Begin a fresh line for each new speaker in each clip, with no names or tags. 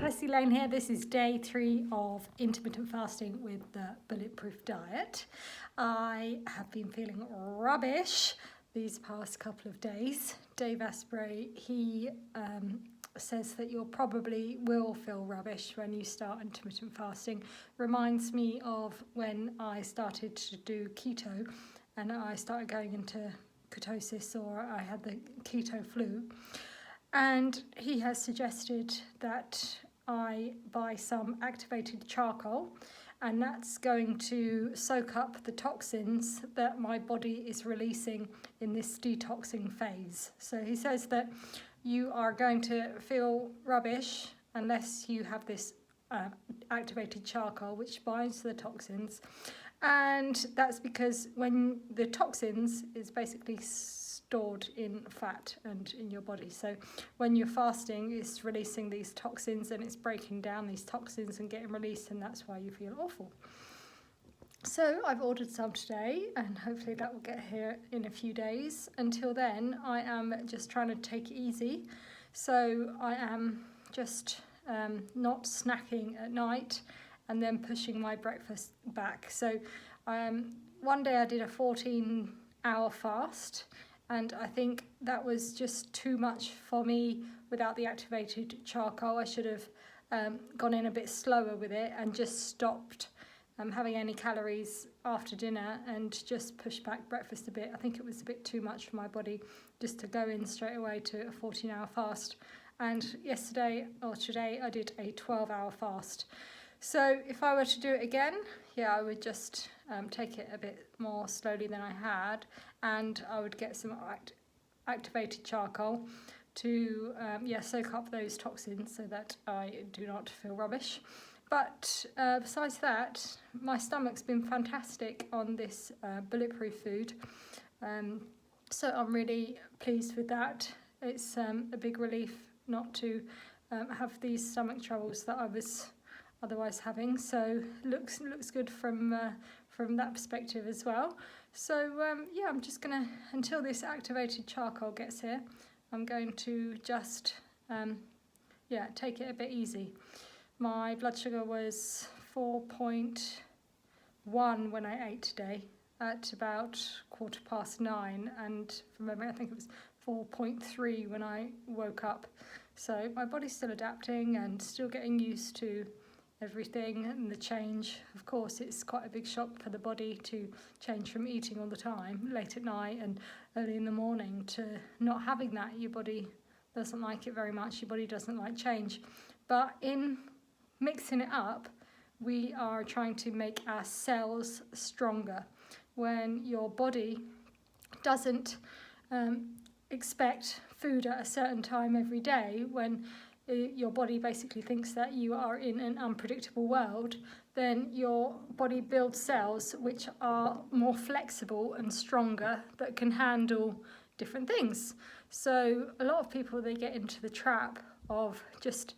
Kirsty Lane here. This is day 3 of intermittent fasting with the Bulletproof Diet. I have been feeling rubbish these past couple of days. Dave Asprey, he says that you probably will feel rubbish when you start intermittent fasting. Reminds me of when I started to do keto and I started going into ketosis, or I had the keto flu. And he has suggested that I buy some activated charcoal, and that's going to soak up the toxins that my body is releasing in this detoxing phase. So he says that you are going to feel rubbish unless you have this activated charcoal, which binds to the toxins. And that's because when the toxins is basically stored in fat and in your body. So when you're fasting, it's releasing these toxins and it's breaking down these toxins and getting released, and that's why you feel awful. So I've ordered some today, and hopefully that will get here in a few days. Until then, I am just trying to take it easy. So I am just not snacking at night and then pushing my breakfast back. So one day I did a 14-hour fast, and I think that was just too much for me without the activated charcoal. I should have gone in a bit slower with it and just stopped having any calories after dinner and just pushed back breakfast a bit. I think it was a bit too much for my body just to go in straight away to a 14-hour fast. And yesterday or today I did a 12-hour fast. So if I were to do it again, I would just take it a bit more slowly than I had, and I would get some activated charcoal to soak up those toxins so that I do not feel rubbish. But besides that, my stomach's been fantastic on this bulletproof food, so I'm really pleased with that. It's a big relief not to have these stomach troubles that I was otherwise having, so looks good from that perspective as well. So I'm just gonna, until this activated charcoal gets here, I'm going to just take it a bit easy. My blood sugar was 4.1 when I ate today at about 9:15, and from memory I think it was 4.3 when I woke up. So my body's still adapting and still getting used to everything and the change. Of course, it's quite a big shock for the body to change from eating all the time late at night and early in the morning to not having that. Your body doesn't like it very much. Your body doesn't like change. But in mixing it up, we are trying to make our cells stronger. When your body doesn't expect food at a certain time every day, when your body basically thinks that you are in an unpredictable world, then your body builds cells which are more flexible and stronger, that can handle different things. So a lot of people, they get into the trap of just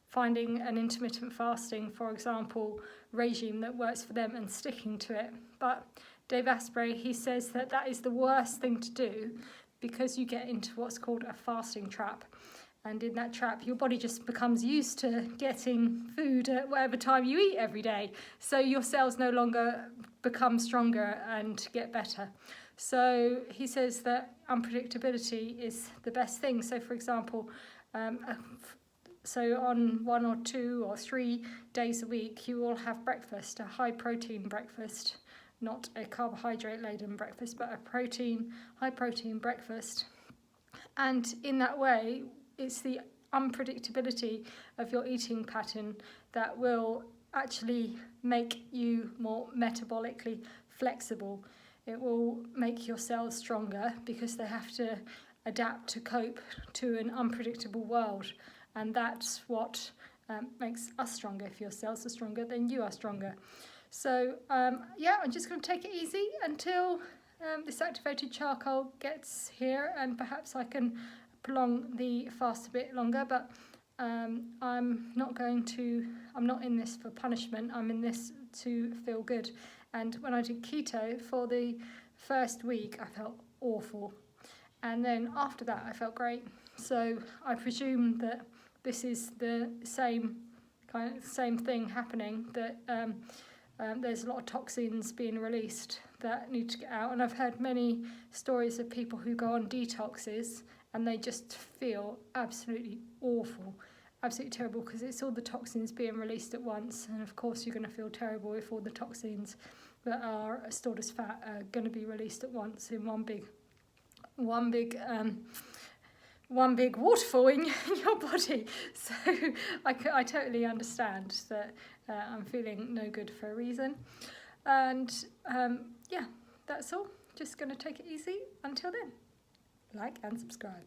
finding an intermittent fasting, for example, regime that works for them and sticking to it. But Dave Asprey, he says that that is the worst thing to do, because you get into what's called a fasting trap. And in that trap, your body just becomes used to getting food at whatever time you eat every day. So your cells no longer become stronger and get better. So he says that unpredictability is the best thing. So for example, so on 1 or 2 or 3 days a week, you will have breakfast, a high protein breakfast, not a carbohydrate laden breakfast, but a high protein breakfast. And in that way, it's the unpredictability of your eating pattern that will actually make you more metabolically flexible. It will make your cells stronger because they have to adapt to cope to an unpredictable world. And that's what makes us stronger. If your cells are stronger, then you are stronger. So I'm just going to take it easy until this activated charcoal gets here, and perhaps I can prolong the fast a bit longer, but I'm not in this for punishment. I'm in this to feel good. And when I did keto for the first week, I felt awful, and then after that I felt great. So I presume that this is the same thing happening, that there's a lot of toxins being released that need to get out. And I've heard many stories of people who go on detoxes and they just feel absolutely awful, absolutely terrible, because it's all the toxins being released at once. And of course you're going to feel terrible if all the toxins that are stored as fat are going to be released at once in one big waterfall in your body. So I totally understand that I'm feeling no good for a reason. And yeah, that's all. Just going to take it easy until then. Like and subscribe.